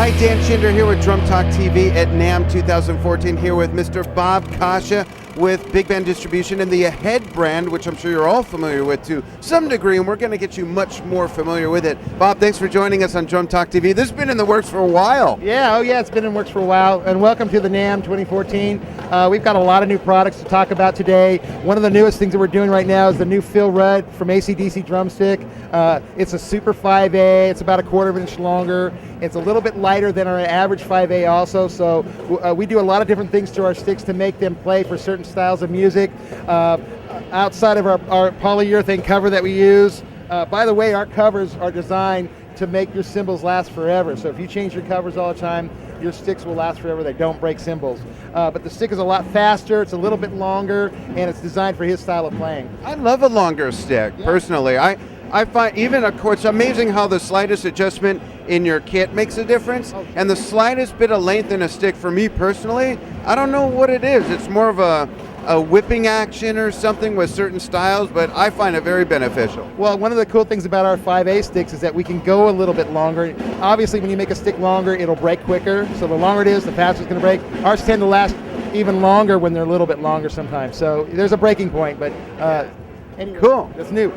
Hi, Dan Schinder here with Drum Talk TV at NAMM 2014, here with Mr. Bob Kasza with Big Band Distribution and the Ahead brand, which I'm sure you're all familiar with to some degree, and we're going to get you much more familiar with it. Bob, thanks for joining us on Drum Talk TV. This has been in the works for a while. Yeah, it's been in the works for a while, and welcome to the NAMM 2014. We've got a lot of new products to talk about today. One of the newest things that we're doing right now is the new Phil Rudd from AC/DC drumstick. It's a Super 5A. It's about a quarter of an inch longer. It's a little bit lighter than our average 5A also, so we do a lot of different things to our sticks to make them play for certain styles of music. Outside of our polyurethane cover that we use, by the way, our covers are designed to make your cymbals last forever. So if you change your covers all the time, your sticks will last forever. They don't break cymbals. But the stick is a lot faster, it's a little bit longer, and it's designed for his style of playing. I love a longer stick, personally. I find even, of course, amazing how the slightest adjustment in your kit makes a difference. And the slightest bit of length in a stick, for me personally, I don't know what it is. It's more of a whipping action or something with certain styles, but I find it very beneficial. Well, one of the cool things about our 5A sticks is that we can go a little bit longer. Obviously, when you make a stick longer, it'll break quicker. So the longer it is, the faster it's going to break. Ours tend to last even longer when they're a little bit longer sometimes. So there's a breaking point, but anyway, cool. That's new.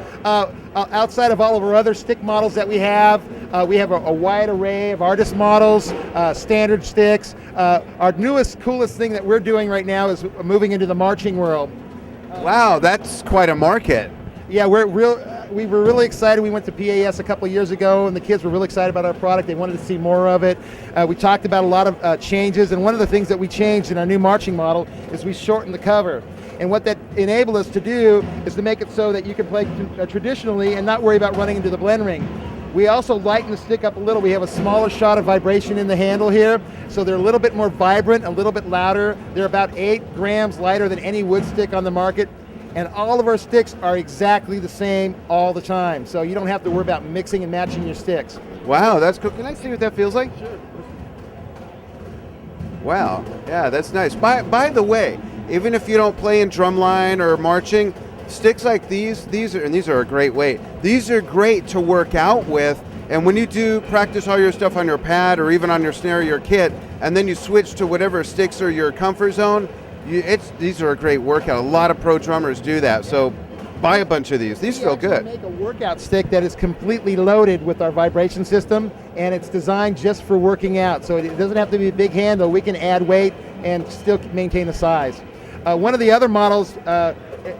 Outside of all of our other stick models that we have a wide array of artist models, standard sticks. Our newest, coolest thing that we're doing right now is moving into the marching world. Wow, that's quite a market. Yeah, we were really excited. We went to PAS a couple of years ago, and the kids were really excited about our product. They wanted to see more of it. We talked about a lot of changes, and one of the things that we changed in our new marching model is we shortened the cover. And what that enabled us to do is to make it so that you can play traditionally and not worry about running into the blend ring. We also lighten the stick up a little. We have a smaller shot of vibration in the handle here, so they're a little bit more vibrant, a little bit louder. They're about 8 grams lighter than any wood stick on the market, and all of our sticks are exactly the same all the time, so you don't have to worry about mixing and matching your sticks. Wow, that's cool. Can I see what that feels like? Sure. Wow, yeah, that's nice. By the way, even if you don't play in drumline or marching, sticks like these are a great weight. These are great to work out with, and when you do practice all your stuff on your pad or even on your snare or your kit, and then you switch to whatever sticks are your comfort zone, these are a great workout. A lot of pro drummers do that, so buy a bunch of these. These feel good. We make a workout stick that is completely loaded with our vibration system, and it's designed just for working out, so it doesn't have to be a big handle. We can add weight and still maintain the size. One of the other models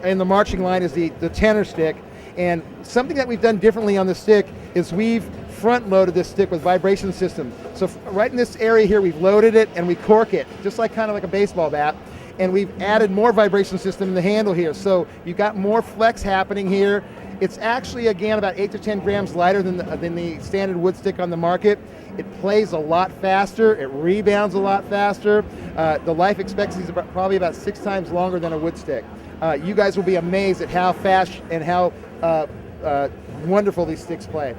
in the marching line is the tenor stick, and something that we've done differently on the stick is we've front loaded this stick with vibration system. So right in this area here, we've loaded it and we cork it, just like kind of like a baseball bat, and we've added more vibration system in the handle here. So you've got more flex happening here. It's actually, again, about 8 to 10 grams lighter than the standard wood stick on the market. It plays a lot faster, it rebounds a lot faster. The life expectancy is probably about 6 times longer than a wood stick. You guys will be amazed at how fast and how wonderful these sticks play.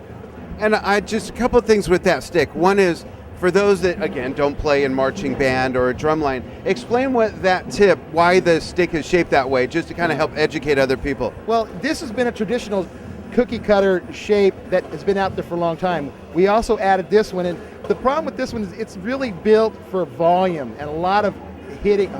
And just a couple of things with that stick. One is, for those that, again, don't play in marching band or a drumline, explain why the stick is shaped that way, just to kind of help educate other people. Well, this has been a traditional cookie cutter shape that has been out there for a long time. We also added this one, and the problem with this one is it's really built for volume and a lot of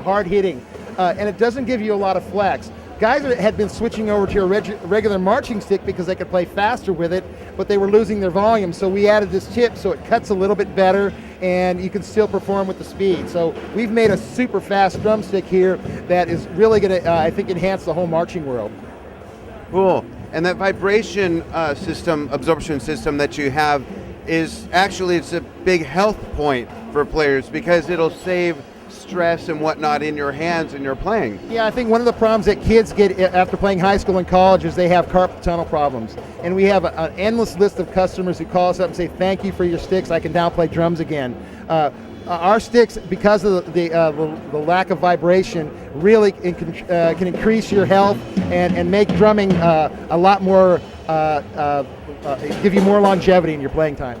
hard hitting, and it doesn't give you a lot of flex. Guys had been switching over to a regular marching stick because they could play faster with it, but they were losing their volume, so we added this tip so it cuts a little bit better and you can still perform with the speed. So we've made a super fast drumstick here that is really going to, I think, enhance the whole marching world. Cool. And that vibration absorption system that you have is actually, it's a big health point for players because it'll save stress and whatnot in your hands and your playing. Yeah, I think one of the problems that kids get after playing high school and college is they have carpal tunnel problems. And we have an endless list of customers who call us up and say, thank you for your sticks, I can now play drums again. Our sticks, because of the lack of vibration, really can increase your health and make drumming a lot more, give you more longevity in your playing time.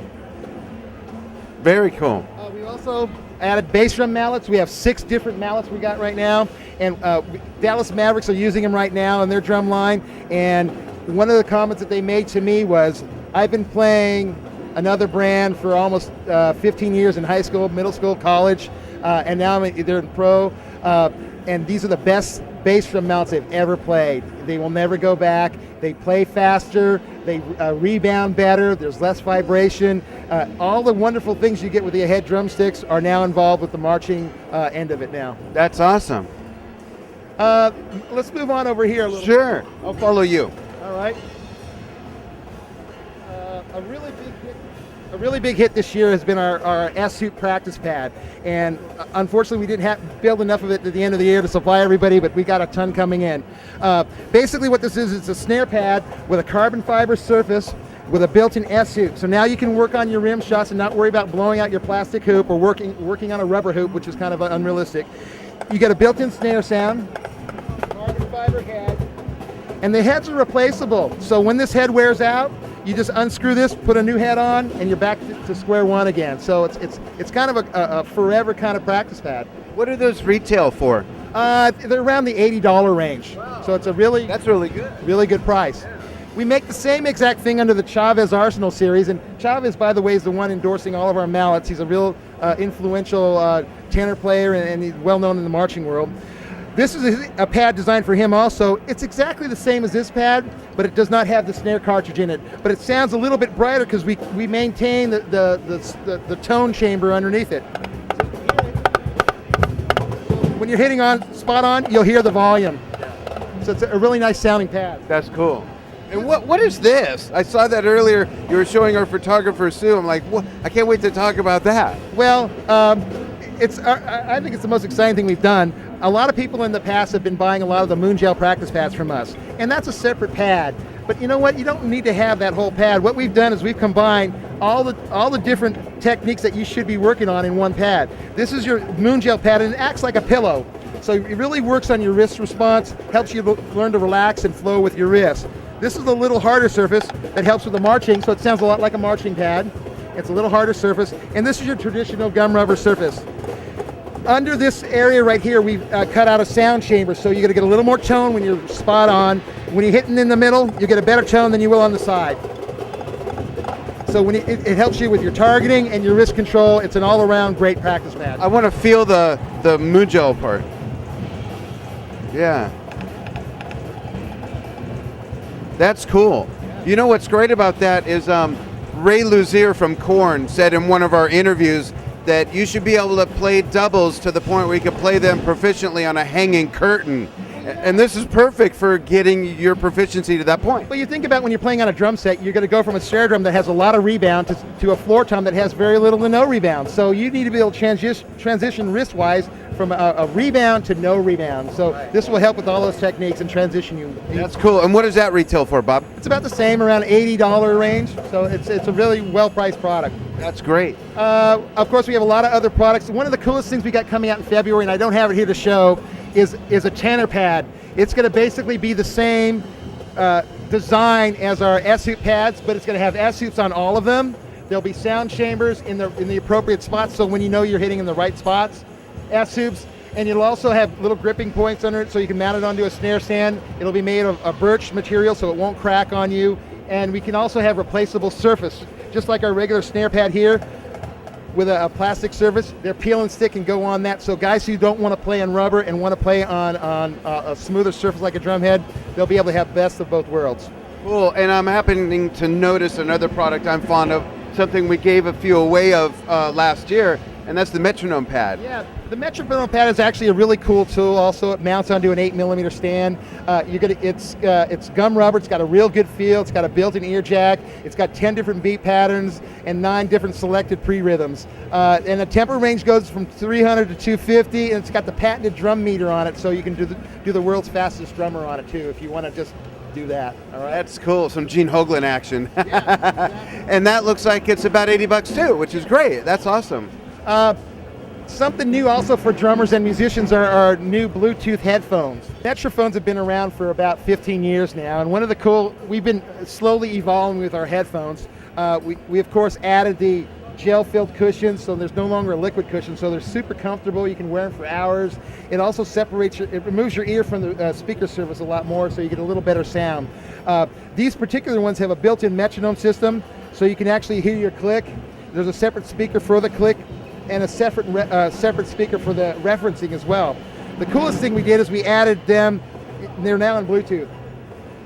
Very cool. We also added bass drum mallets. We have 6 different mallets we got right now, and Dallas Mavericks are using them right now in their drum line. And one of the comments that they made to me was, I've been playing another brand for almost 15 years in high school, middle school, college, and now they're in pro. And these are the best bass drum mounts they've ever played. They will never go back. They play faster. They rebound better. There's less vibration. All the wonderful things you get with the head drumsticks are now involved with the marching end of it now. That's awesome. Let's move on over here a little. Sure, I'll follow you. All right. A really big hit this year has been our S-Suit practice pad, and unfortunately we didn't build enough of it at the end of the year to supply everybody, but we got a ton coming in. Basically what this is, it's a snare pad with a carbon fiber surface with a built-in S-Hoop. So now you can work on your rim shots and not worry about blowing out your plastic hoop or working on a rubber hoop, which is kind of unrealistic. You get a built-in snare sound, carbon fiber head, and the heads are replaceable. So when this head wears out, you just unscrew this, put a new head on, and you're back to square one again. So it's kind of a forever kind of practice pad. What do those retail for? They're around the $80 range. Wow. So it's that's really good. Really good price. Yeah. We make the same exact thing under the Chavez Arsenal series, and Chavez, by the way, is the one endorsing all of our mallets. He's a real influential tenor player, and he's well known in the marching world. This is a pad designed for him also. It's exactly the same as this pad, but it does not have the snare cartridge in it. But it sounds a little bit brighter because we maintain the tone chamber underneath it. When you're hitting spot on, you'll hear the volume. So it's a really nice sounding pad. That's cool. And what is this? I saw that earlier. You were showing our photographer Sue. I'm like, what? I can't wait to talk about that. Well, I think it's the most exciting thing we've done. A lot of people in the past have been buying a lot of the Moon Gel practice pads from us, and that's a separate pad. But you know what? You don't need to have that whole pad. What we've done is we've combined all the different techniques that you should be working on in one pad. This is your Moon Gel pad, and it acts like a pillow. So it really works on your wrist response, helps you learn to relax and flow with your wrist. This is a little harder surface that helps with the marching, so it sounds a lot like a marching pad. It's a little harder surface, and this is your traditional gum rubber surface. Under this area right here, we've cut out a sound chamber, so you're going to get a little more tone when you're spot on. When you're hitting in the middle, you get a better tone than you will on the side. So when it helps you with your targeting and your wrist control. It's an all-around great practice pad. I want to feel the Mujel part. Yeah. That's cool. You know what's great about that is Ray Luzier from Korn said in one of our interviews that you should be able to play doubles to the point where you can play them proficiently on a hanging curtain. And this is perfect for getting your proficiency to that point. Well, you think about when you're playing on a drum set, you're going to go from a snare drum that has a lot of rebound to a floor tom that has very little to no rebound. So you need to be able to transition wrist-wise from a rebound to no rebound. So this will help with all those techniques and transition you. That's cool. And what does that retail for, Bob? It's about the same, around $80 range. So it's a really well-priced product. That's great. Of course, we have a lot of other products. One of the coolest things we got coming out in February, and I don't have it here to show, is a tenor pad. It's going to basically be the same design as our S-Hoop pads, but it's going to have S-Hoops on all of them. There'll be sound chambers in the appropriate spots, so when you know you're hitting in the right spots, S-Hoops. And it'll also have little gripping points under it, so you can mount it onto a snare stand. It'll be made of a birch material, so it won't crack on you. And we can also have replaceable surface, just like our regular snare pad here, with a plastic surface. They're peel and stick and go on that. So guys who don't want to play on rubber and want to play on a smoother surface like a drum head, they'll be able to have best of both worlds. Cool. And I'm happening to notice another product I'm fond of, something we gave a few away of last year, and that's the metronome pad. Yeah, the metronome pad is actually a really cool tool. Also, it mounts onto an 8mm stand. It's gum rubber. It's got a real good feel. It's got a built-in ear jack. It's got 10 different beat patterns and 9 different selected pre-rhythms. And the tempo range goes from 300 to 250, and it's got the patented drum meter on it, so you can do the world's fastest drummer on it too, if you want to just do that. All right. That's cool. Some Gene Hoglan action. Yeah, exactly. And that looks like it's about $80 too, which is great. That's awesome. Something new also for drummers and musicians are our new Bluetooth headphones. Metrophones have been around for about 15 years now, and we've been slowly evolving with our headphones. We of course added the gel-filled cushions, so there's no longer a liquid cushion, so they're super comfortable. You can wear them for hours. It also it removes your ear from the speaker surface a lot more, so you get a little better sound. These particular ones have a built-in metronome system, so you can actually hear your click. There's a separate speaker for the click and a separate speaker for the referencing as well. The coolest thing we did is we added them, they're now in Bluetooth.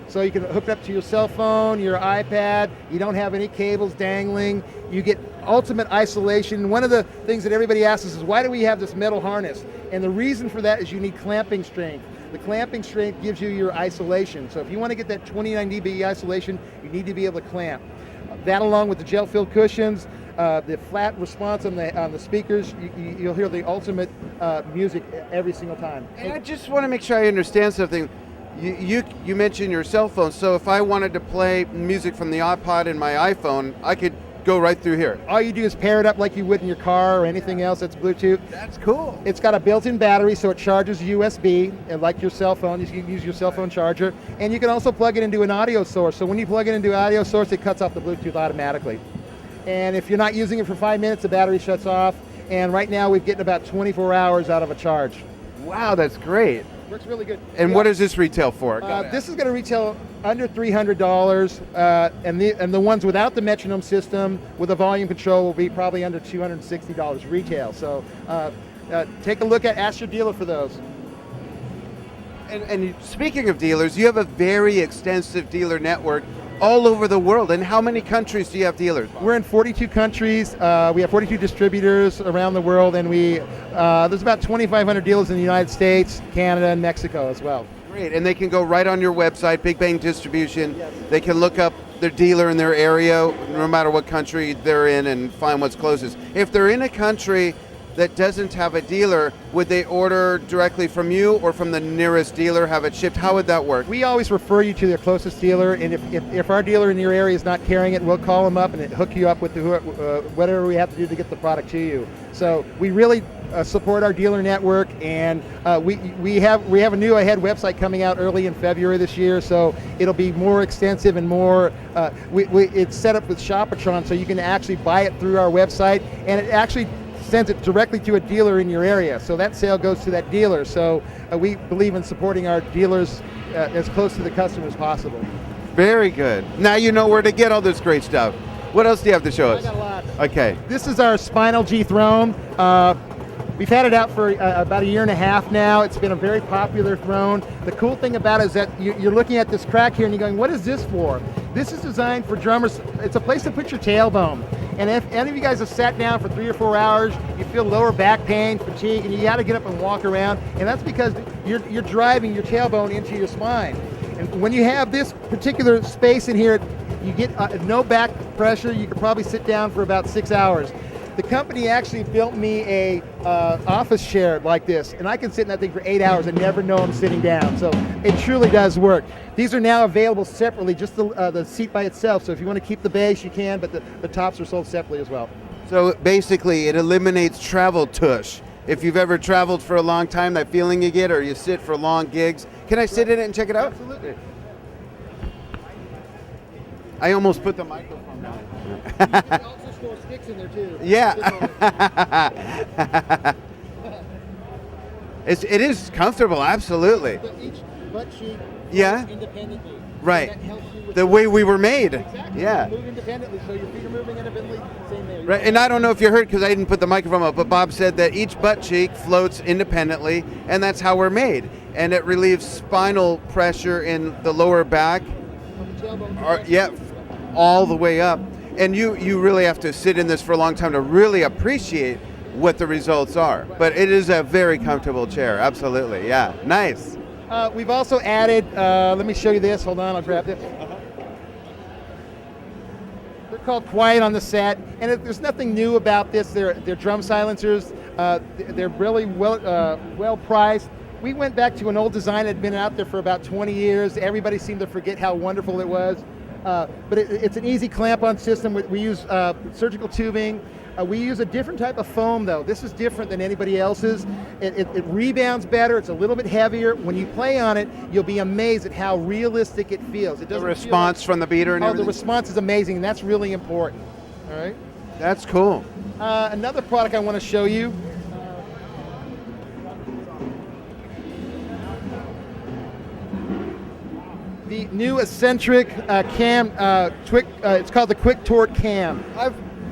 So you can hook it up to your cell phone, your iPad, you don't have any cables dangling, you get ultimate isolation. One of the things that everybody asks us is, why do we have this metal harness? And the reason for that is you need clamping strength. The clamping strength gives you your isolation. So if you want to get that 29 dB isolation, you need to be able to clamp. That along with the gel-filled cushions, the flat response on the speakers, you'll hear the ultimate music every single time. And I just want to make sure I understand something. You mentioned your cell phone, so if I wanted to play music from the iPod and my iPhone, I could go right through here. All you do is pair it up like you would in your car or anything else that's Bluetooth. That's cool. It's got a built-in battery, so it charges USB, and like your cell phone, you can use your cell phone charger. And you can also plug it into an audio source. So when you plug it into an audio source, it cuts off the Bluetooth automatically. And if you're not using it for 5 minutes, the battery shuts off. And right now, we're getting about 24 hours out of a charge. Wow, that's great. Works really good. And what does this retail for? This is going to retail under $300, and the ones without the metronome system with a volume control will be probably under $260 retail. So take a look ask your dealer for those. And speaking of dealers, you have a very extensive dealer network all over the world. And how many countries do you have dealers? We're in 42 countries. We have 42 distributors around the world, and there's about 2,500 dealers in the United States, Canada, and Mexico as well. Great, and they can go right on your website, Big Bang Distribution. Yes. They can look up their dealer in their area, no matter what country they're in, and find what's closest. If they're in a country that doesn't have a dealer, would they order directly from you or from the nearest dealer, have it shipped? How would that work? We always refer you to their closest dealer, and if our dealer in your area is not carrying it, we'll call them up and hook you up with whatever we have to do to get the product to you. So we really support our dealer network, and we have a new Ahead website coming out early in February this year, so it'll be more extensive and more, it's set up with Shopatron, so you can actually buy it through our website, and it actually sends it directly to a dealer in your area. So that sale goes to that dealer. So we believe in supporting our dealers as close to the customer as possible. Very good. Now you know where to get all this great stuff. What else do you have to show us? I got a lot. Okay. This is our Spinal G Throne. We've had it out for about a year and a half now. It's been a very popular throne. The cool thing about it is that you're looking at this crack here and you're going, what is this for? This is designed for drummers. It's a place to put your tailbone. And if any of you guys have sat down for 3 or 4 hours, you feel lower back pain, fatigue, and you got to get up and walk around. And that's because you're driving your tailbone into your spine. And when you have this particular space in here, you get no back pressure. You could probably sit down for about 6 hours. The company actually built me a office chair like this, and I can sit in that thing for 8 hours and never know I'm sitting down. So it truly does work. These are now available separately, just the seat by itself. So if you want to keep the base, you can, but the tops are sold separately as well. So basically, it eliminates travel tush. If you've ever traveled for a long time, that feeling you get, or you sit for long gigs. Can I sit in it and check it out? Absolutely. I almost put the microphone down. You can also store sticks in there too. Yeah. It is comfortable, absolutely. But each butt cheek Yeah. independently. Right. That helps you with The way we were made. Exactly. Yeah. Move independently, so your feet are moving independently. Same there. Right. And I don't know if you heard, because I didn't put the microphone up, but Bob said that each butt cheek floats independently, and that's how we're made. And it relieves spinal pressure in the lower back. From the tailbone to the Yeah, all the way up. And you really have to sit in this for a long time to really appreciate what the results are. But it is a very comfortable chair, absolutely. Yeah, nice. We've also added, let me show you this. Hold on, I'll grab this. They're called Quiet on the Set, and there's nothing new about this. They're drum silencers. They're really well priced. We went back to an old design that had been out there for about 20 years. Everybody seemed to forget how wonderful it was. But it's an easy clamp-on system. We use surgical tubing. We use a different type of foam, though. This is different than anybody else's. It rebounds better. It's a little bit heavier. When you play on it, you'll be amazed at how realistic it feels. It doesn't the response from the beater and everything? The response is amazing, and that's really important. All right. That's cool. Another product I want to show you. The new eccentric cam, it's called the Quick Torque Cam.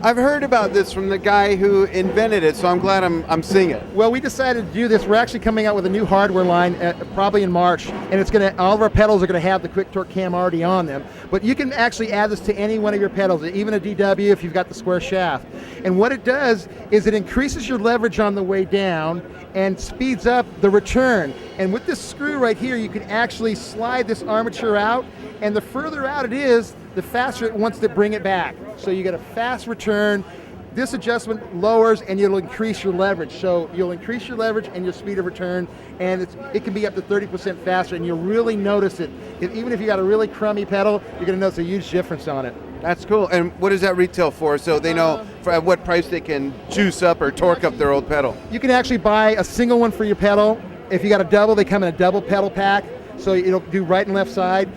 I've heard about this from the guy who invented it, so I'm glad I'm seeing it. Well, we decided to do this. We're actually coming out with a new hardware line probably in March, and it's going to, all of our pedals are going to have the Quick Torque Cam already on them. But you can actually add this to any one of your pedals, even a DW if you've got the square shaft. And what it does is it increases your leverage on the way down and speeds up the return. And with this screw right here, you can actually slide this armature out, and the further out it is, the faster it wants to bring it back. So you get a fast return. This adjustment lowers and it'll increase your leverage. So you'll increase your leverage and your speed of return, and it can be up to 30% faster, and you'll really notice it. Even if you got a really crummy pedal, you're gonna notice a huge difference on it. That's cool. And what does that retail for, so they know at what price they can juice up or torque up their old pedal? You can actually buy a single one for your pedal. If you got a double, they come in a double pedal pack, so it'll do right and left side.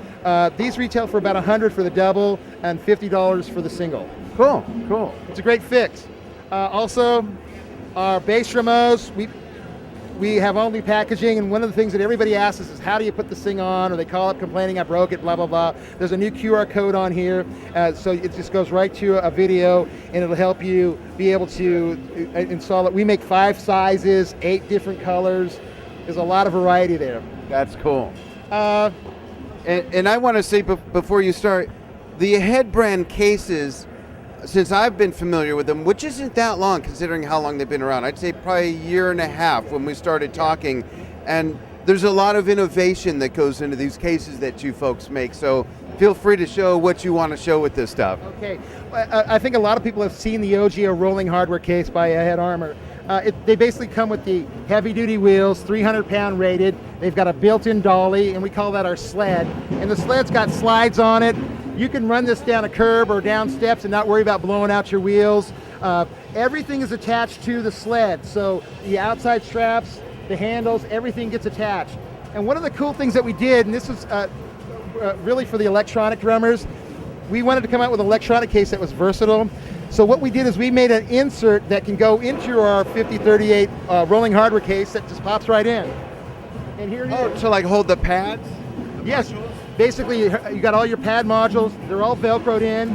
These retail for about $100 for the double and $50 for the single. Cool, cool. It's a great fix. Also, our bass drums, we have all new packaging, and one of the things that everybody asks us is, how do you put this thing on? Or they call up complaining, I broke it, blah, blah, blah. There's a new QR code on here, so it just goes right to a video, and it'll help you be able to install it. We make 5 sizes, 8 different colors. There's a lot of variety there. That's cool. And I want to say before you start, the head brand cases, since I've been familiar with them, which isn't that long considering how long they've been around, I'd say probably a year and a half when we started talking, and there's a lot of innovation that goes into these cases that you folks make, so feel free to show what you want to show with this stuff. Okay, I think a lot of people have seen the OGO rolling hardware case by Head Armor. They basically come with the heavy-duty wheels, 300-pound rated. They've got a built-in dolly, and we call that our sled. And the sled's got slides on it. You can run this down a curb or down steps and not worry about blowing out your wheels. Everything is attached to the sled, so the outside straps, the handles, everything gets attached. And one of the cool things that we did, and this is really for the electronic drummers, we wanted to come out with an electronic case that was versatile. So what we did is we made an insert that can go into our 5038 rolling hardware case that just pops right in. And here it is. To like hold the pads? Yes. Basically, you got all your pad modules. They're all Velcroed in.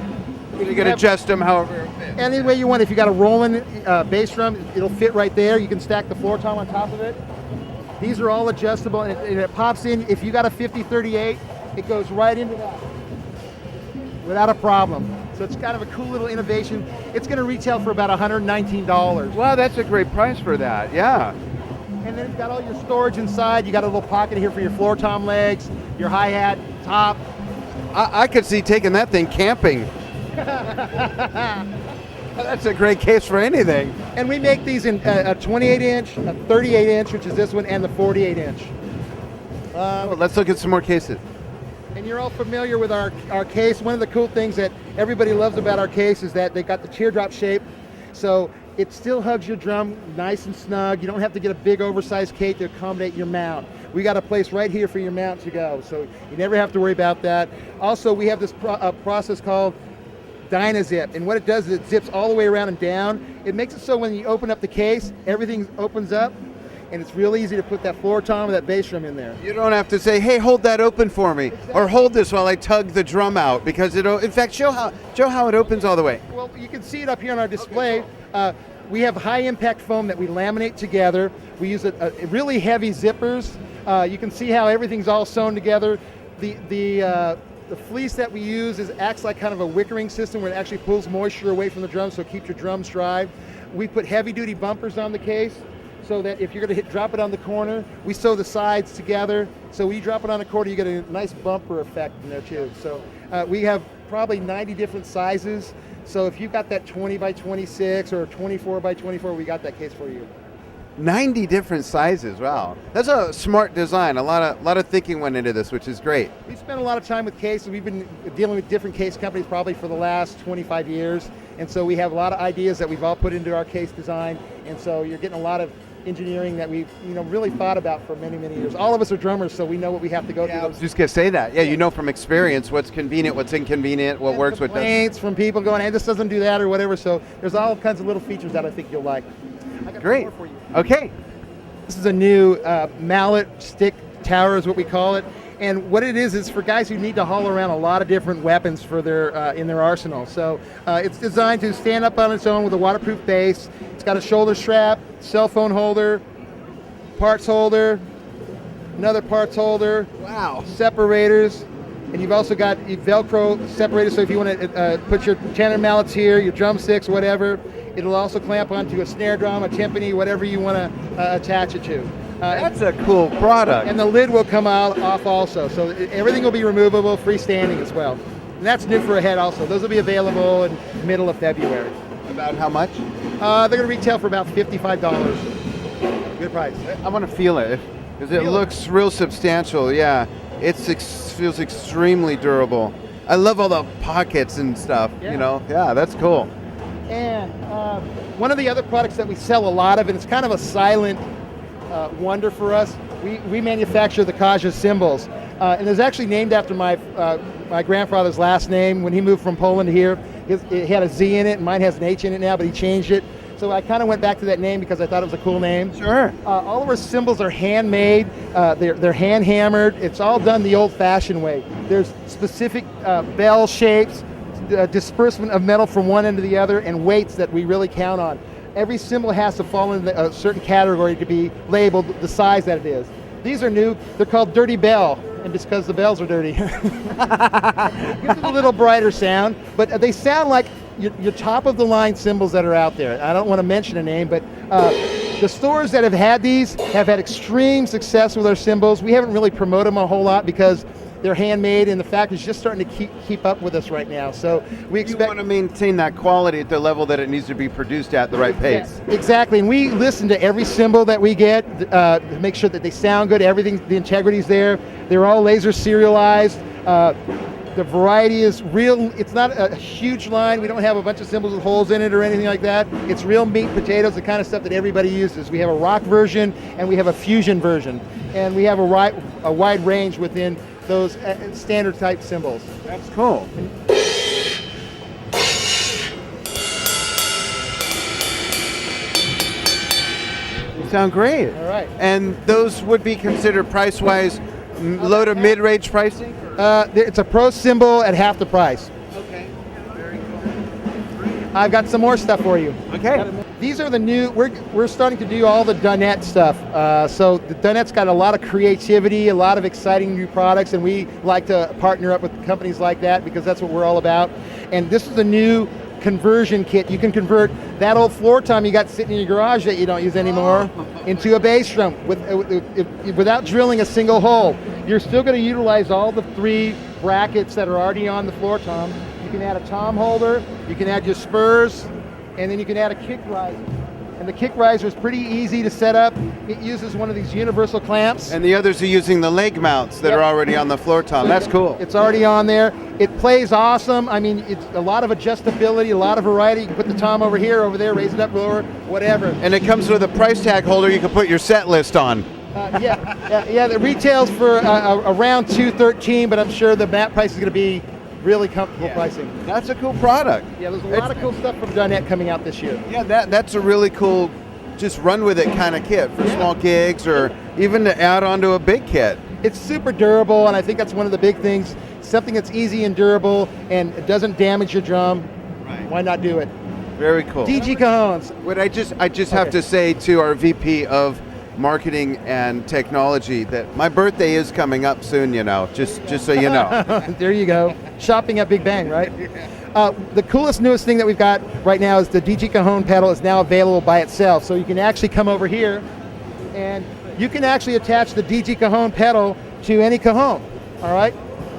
You can adjust them however it fits. Any way you want. If you got a rolling bass drum, it'll fit right there. You can stack the floor tom on top of it. These are all adjustable, and it pops in. If you got a 5038, it goes right into that without a problem. So it's kind of a cool little innovation. It's going to retail for about $119. Wow, that's a great price for that, yeah. And then it's got all your storage inside. You got a little pocket here for your floor tom legs, your hi-hat, top. I could see taking that thing camping. That's a great case for anything. And we make these in a 28-inch, a 38-inch, which is this one, and the 48-inch. Well, let's look at some more cases. And you're all familiar with our case. One of the cool things that everybody loves about our case is that they got the teardrop shape, so it still hugs your drum nice and snug. You don't have to get a big oversized case to accommodate your mount. We got a place right here for your mount to go, so you never have to worry about that. Also, we have this process called Dynazip, and what it does is it zips all the way around and down. It makes it so when you open up the case, everything opens up, and it's real easy to put that floor tom or that bass drum in there. You don't have to say, hey, hold that open for me, or hold this while I tug the drum out, because it'll, in fact, show how it opens all the way. Well, you can see it up here on our display. We have high impact foam that we laminate together. We use a really heavy zippers. You can see how everything's all sewn together. The fleece that we use acts like kind of a wickering system where it actually pulls moisture away from the drum, so it keeps your drums dry. We put heavy duty bumpers on the case, so that if you're going to drop it on the corner, we sew the sides together. So when you drop it on the corner, you get a nice bumper effect in there too. So we have probably 90 different sizes. So if you've got that 20 by 26 or 24 by 24, we got that case for you. 90 different sizes, wow. That's a smart design. A lot of thinking went into this, which is great. We spent a lot of time with cases. We've been dealing with different case companies probably for the last 25 years. And so we have a lot of ideas that we've all put into our case design. And so you're getting a lot of engineering that we've really thought about for many, many years. All of us are drummers, so we know what we have to go through. I was just going to say that. Yeah, you know from experience what's convenient, what's inconvenient, what works, what doesn't. Complaints from people going, hey, this doesn't do that or whatever. So there's all kinds of little features that I think you'll like. I got Great. more for you. Okay. This is a new mallet stick tower is what we call it. And what it is for guys who need to haul around a lot of different weapons for their in their arsenal. So it's designed to stand up on its own with a waterproof base. It's got a shoulder strap, cell phone holder, parts holder, another parts holder. Wow. Separators. And you've also got Velcro separators, so if you want to put your tenor mallets here, your drumsticks, whatever, it'll also clamp onto a snare drum, a timpani, whatever you want to attach it to. That's a cool product. And the lid will come out off also, so everything will be removable, freestanding as well. And that's new for a head also. Those will be available in the middle of February. About how much? They're going to retail for about $55. Good price. I want to feel it, because it looks real substantial, yeah. It feels extremely durable. I love all the pockets and stuff, you know? Yeah, that's cool. And one of the other products that we sell a lot of, and it's kind of a silent wonder for us, we manufacture the Kasza Cymbals. And it's actually named after my grandfather's last name. When he moved from Poland here, it had a Z in it, and mine has an H in it now, but he changed it. So I kind of went back to that name because I thought it was a cool name. Sure. All of our cymbals are handmade. They're hand hammered. It's all done the old-fashioned way. There's specific bell shapes, disbursement of metal from one end to the other, and weights that we really count on. Every cymbal has to fall into a certain category to be labeled the size that it is. These are new. They're called Dirty Bell, and just because the bells are dirty. It gives it a little brighter sound, but they sound like your top-of-the-line cymbals that are out there. I don't want to mention a name, but the stores that have had these have had extreme success with our cymbals. We haven't really promoted them a whole lot because they're handmade, and the factory's just starting to keep up with us right now. So we expect... You want to maintain that quality at the level that it needs to be produced at the right pace. Yeah, exactly, and we listen to every cymbal that we get to make sure that they sound good, everything, the integrity's there. They're all laser serialized. The variety is real. It's not a huge line. We don't have a bunch of cymbals with holes in it or anything like that. It's real meat, potatoes, the kind of stuff that everybody uses. We have a rock version and we have a fusion version. And we have a wide range within those standard type cymbals. That's cool. You sound great. All right. And those would be considered price-wise low to mid-range pricing? It's a pro cymbal at half the price. Okay. Very cool. I've got some more stuff for you. Okay. These are the new, we're starting to do all the Dunette stuff. So the Dunette's got a lot of creativity, a lot of exciting new products, and we like to partner up with companies like that because that's what we're all about. And this is the new conversion kit. You can convert that old floor tom you got sitting in your garage that you don't use anymore into a bass drum without drilling a single hole. You're still going to utilize all the 3 brackets that are already on the floor tom. You can add a tom holder, you can add your spurs, and then you can add a kick riser. And the kick riser is pretty easy to set up. It uses one of these universal clamps. And the others are using the leg mounts that are already on the floor tom. That's cool. It's already on there. It plays awesome. I mean, it's a lot of adjustability, a lot of variety. You can put the tom over here, over there, raise it up, lower, whatever. And it comes with a price tag holder you can put your set list on. Yeah. The retails for around $213, but I'm sure the mat price is going to be really comfortable pricing. That's a cool product. Yeah, there's a lot of cool stuff from Dunette coming out this year. Yeah, that's a really cool, just run with it kind of kit for small gigs or even to add onto a big kit. It's super durable, and I think that's one of the big things. Something that's easy and durable and it doesn't damage your drum. Right. Why not do it? Very cool. DG Cajons. What I just have to say to our VP of Marketing and Technology that my birthday is coming up soon, just so you know. There you go. Shopping at Big Bang, right? The coolest, newest thing that we've got right now is the DG Cajon pedal is now available by itself. So you can actually come over here and you can actually attach the DG Cajon pedal to any cajon, all right?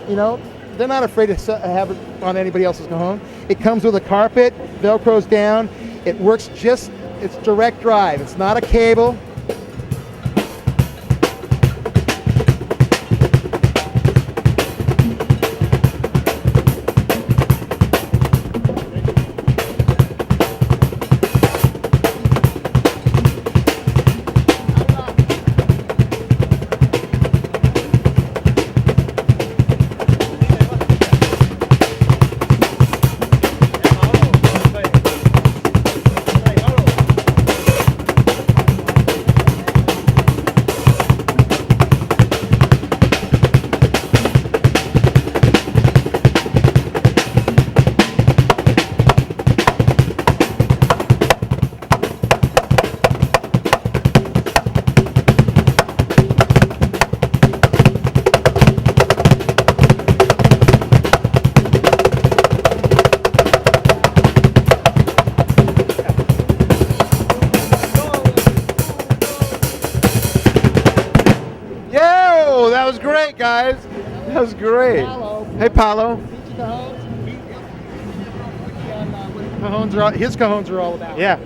They're not afraid to have it on anybody else's cajon. It comes with a carpet, Velcro's down. It works it's direct drive. It's not a cable. guys. That was great. Paulo. Hey, Paulo. His cajones are all about. Yeah.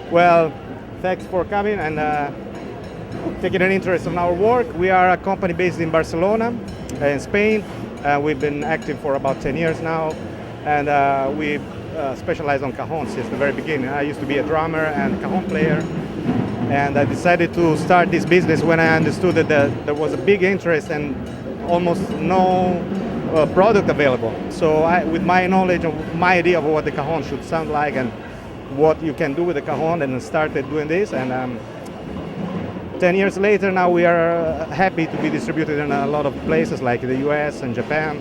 Well, thanks for coming and taking an interest in our work. We are a company based in Barcelona, in Spain. We've been active for about 10 years now, and we specialize on cajon since the very beginning. I used to be a drummer and cajon player, and I decided to start this business when I understood that there was a big interest and almost no product available. So with my knowledge of my idea of what the cajon should sound like and what you can do with the cajon, and started doing this. And 10 years later, now we are happy to be distributed in a lot of places like the US and Japan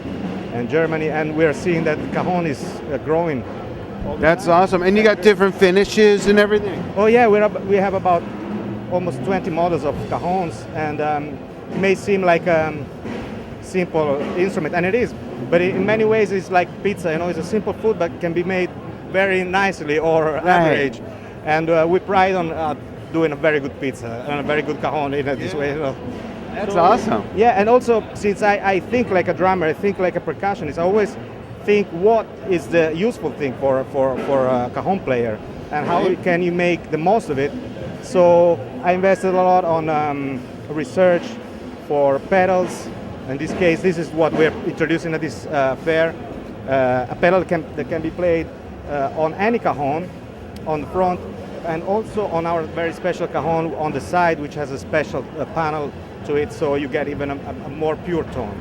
and Germany, and we are seeing that the cajon is growing. That's awesome. And you got different finishes and everything. Oh yeah, we have about almost 20 models of cajons, and it may seem like a simple instrument, and it is, but in many ways it's like pizza. You know, it's a simple food, but can be made very nicely or average. And we pride on doing a very good pizza and a very good cajon in this way. You know. That's awesome. Yeah, and also since I think like a drummer, I think like a percussionist. I always think what is the useful thing for a cajon player, and how can you make the most of it. So I invested a lot on research for pedals. In this case, this is what we're introducing at this fair. A pedal that can be played on any cajon, on the front, and also on our very special cajon on the side, which has a special panel to it, so you get even a more pure tone.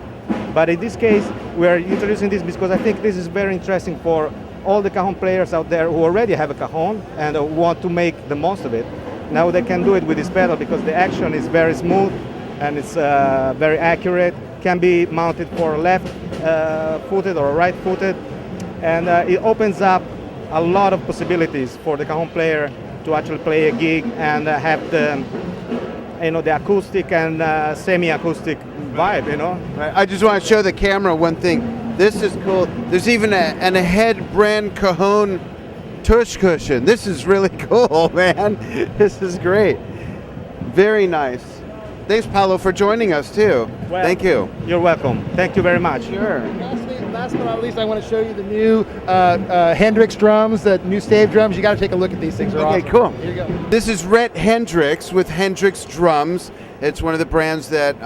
But in this case, we are introducing this because I think this is very interesting for all the cajon players out there who already have a cajon and want to make the most of it. Now they can do it with this pedal because the action is very smooth and it's very accurate. Can be mounted for left-footed or right-footed, and it opens up a lot of possibilities for the cajon player to actually play a gig and have the acoustic and semi-acoustic vibe. You know. Right. I just want to show the camera one thing. This is cool. There's even a head brand cajon tush cushion. This is really cool, man. This is great. Very nice. Thanks, Paulo, for joining us too. Well, thank you. You're welcome. Thank you very much. Sure. Last but not least, I want to show you the new Hendrix drums, the new stave drums. You got to take a look at these things. They're Okay, awesome. cool. Here you go. This is Rhett Hendrix with Hendrix Drums. It's one of the brands that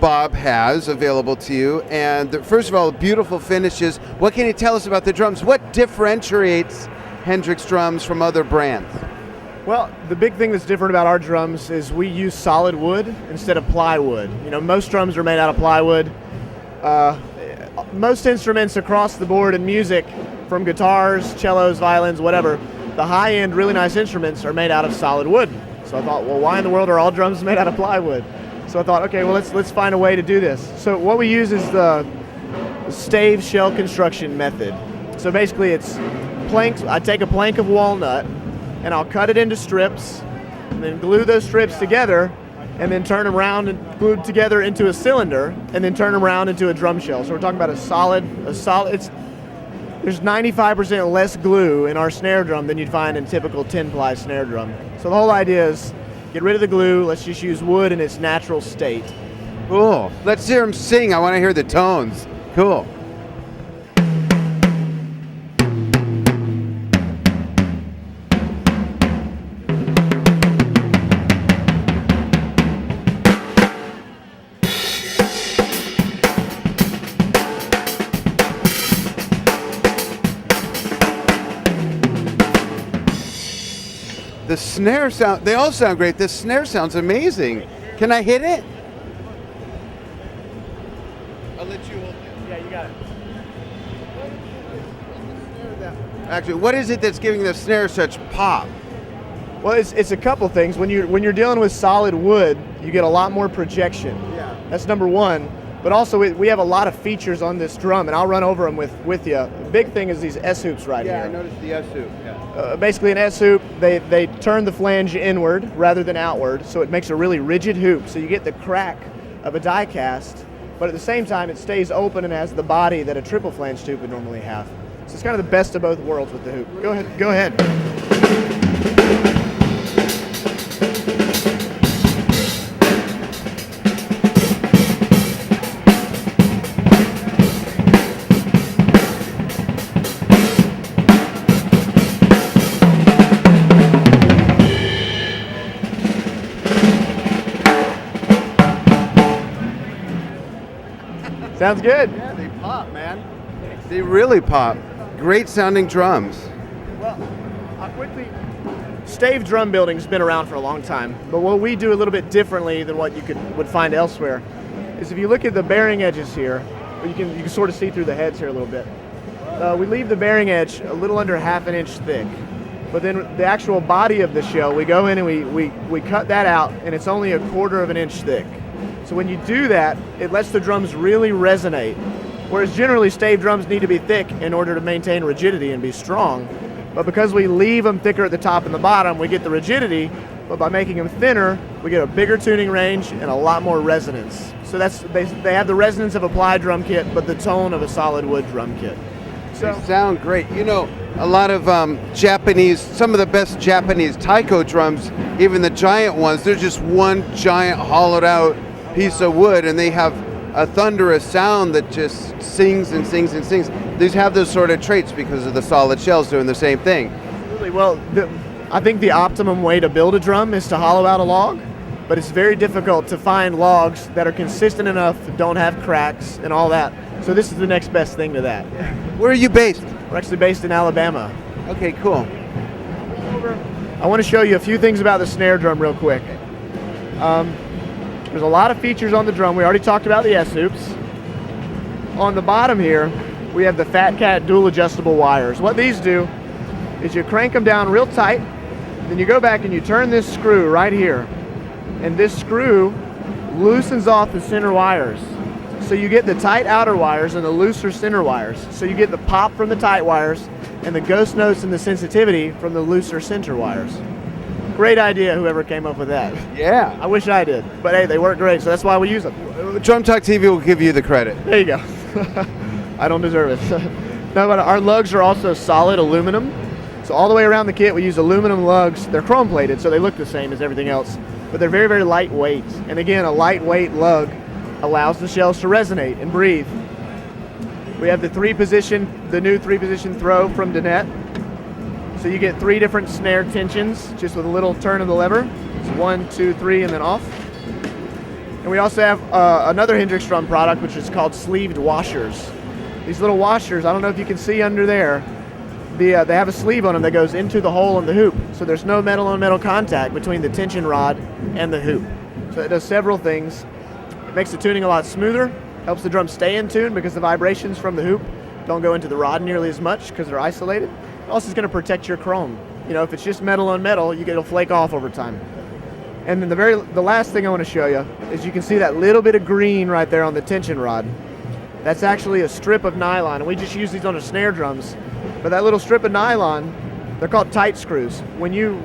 Bob has available to you. And first of all, beautiful finishes. What can you tell us about the drums? What differentiates Hendrix Drums from other brands? Well, the big thing that's different about our drums is we use solid wood instead of plywood. You know, most drums are made out of plywood. Most instruments across the board in music, from guitars, cellos, violins, whatever, the high-end, really nice instruments are made out of solid wood. So I thought, well, why in the world are all drums made out of plywood? So I thought, okay, well, let's find a way to do this. So what we use is the stave shell construction method. So basically it's planks. I take a plank of walnut and I'll cut it into strips and then glue those strips together and then turn them around and glue it together into a cylinder and then turn them around into a drum shell. So we're talking about a solid, there's 95% less glue in our snare drum than you'd find in typical 10-ply snare drum. So the whole idea is get rid of the glue, let's just use wood in its natural state. Cool. Let's hear him sing. I want to hear the tones. Cool. The snare sound, they all sound great. The snare sounds amazing. Can I hit it? I'll let you hold it. Yeah, you got it. Actually, what is it that's giving the snare such pop? Well, it's a couple things. When you're dealing with solid wood, you get a lot more projection. Yeah. That's number one. But also we have a lot of features on this drum, and I'll run over them with you. The big thing is these S-hoops right Yeah, I here. noticed the S-hoop. Yeah. Basically an S-hoop, they turn the flange inward rather than outward, so it makes a really rigid hoop. So you get the crack of a die cast, but at the same time it stays open and has the body that a triple flange tube would normally have. So it's kind of the best of both worlds with the hoop. Go ahead. Sounds good. Yeah, they pop, man. They really pop. Great sounding drums. Well, I'll quickly. Stave drum building's been around for a long time, but what we do a little bit differently than what you would find elsewhere is if you look at the bearing edges here, you can sort of see through the heads here a little bit. We leave the bearing edge a little under ½ an inch thick, but then the actual body of the shell, we go in and we cut that out, and it's only ½ of an inch thick. So when you do that, it lets the drums really resonate, whereas generally stave drums need to be thick in order to maintain rigidity and be strong. But because we leave them thicker at the top and the bottom, we get the rigidity, but by making them thinner, we get a bigger tuning range and a lot more resonance. So they have the resonance of a ply drum kit, but the tone of a solid wood drum kit. So They sound great. You know, a lot of some of the best Japanese taiko drums, even the giant ones, they're just one giant hollowed out piece of wood, and they have a thunderous sound that just sings and sings and sings. These have those sort of traits because of the solid shells doing the same thing. Absolutely. Well, I think the optimum way to build a drum is to hollow out a log, but it's very difficult to find logs that are consistent enough, don't have cracks and all that. So this is the next best thing to that. Where are you based? We're actually based in Alabama. Okay, cool. I want to show you a few things about the snare drum real quick. There's a lot of features on the drum. We already talked about the S-hoops. On the bottom here, we have the Fat Cat dual adjustable wires. What these do is you crank them down real tight, then you go back and you turn this screw right here, and this screw loosens off the center wires. So you get the tight outer wires and the looser center wires. So you get the pop from the tight wires and the ghost notes and the sensitivity from the looser center wires. Great idea, whoever came up with that. Yeah. I wish I did, but hey, they work great, so that's why we use them. Drum Talk TV will give you the credit. There you go. I don't deserve it. No, but our lugs are also solid aluminum. So all the way around the kit, we use aluminum lugs. They're chrome plated, so they look the same as everything else, but they're very, very lightweight. And again, a lightweight lug allows the shells to resonate and breathe. We have the new 3-position throw from Danette. So you get 3 different snare tensions just with a little turn of the lever. It's 1, 2, 3, and then off. And we also have another Hendrix drum product, which is called sleeved washers. These little washers, I don't know if you can see under there, they have a sleeve on them that goes into the hole in the hoop. So there's no metal-on-metal contact between the tension rod and the hoop. So it does several things. It makes the tuning a lot smoother, helps the drum stay in tune because the vibrations from the hoop don't go into the rod nearly as much because they're isolated. Also, it's going to protect your chrome. You know, if it's just metal on metal, it'll flake off over time. And then the last thing I want to show you is you can see that little bit of green right there on the tension rod. That's actually a strip of nylon, and we just use these on the snare drums. But that little strip of nylon, they're called tight screws. When you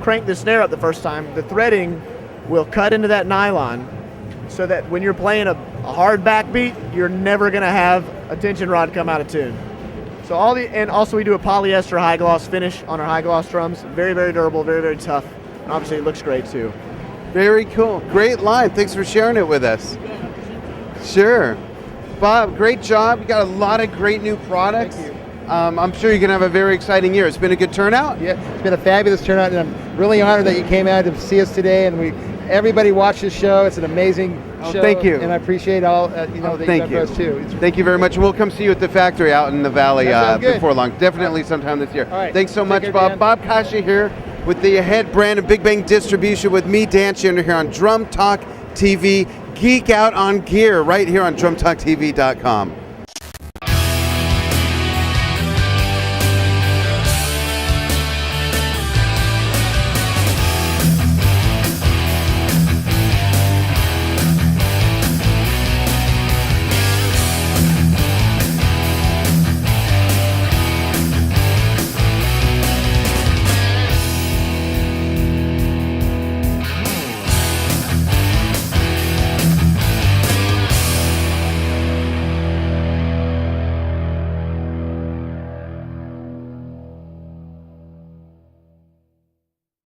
crank the snare up the first time, the threading will cut into that nylon, so that when you're playing a hard backbeat, you're never going to have a tension rod come out of tune. So and also we do a polyester high gloss finish on our high gloss drums. Very, very durable, very, very tough. And obviously it looks great too. Very cool. Great line. Thanks for sharing it with us. Sure. Bob, great job. You got a lot of great new products. Thank you. I'm sure you're going to have a very exciting year. It's been a good turnout. Yeah, it's been a fabulous turnout, and I'm really honored that you came out to see us today. And everybody watched this show. It's an amazing show. Thank you. And I appreciate all that you thank you. us too. Thank you very much. And we'll come see you at the factory out in the valley That sounds good. before long. Definitely sometime this year. All right. Thanks so Take much, care, Bob. Dan. Bob Kasza here with the head brand of Big Bang Distribution with me, Dan Chandler, here on Drum Talk TV. Geek out on gear right here on drumtalktv.com.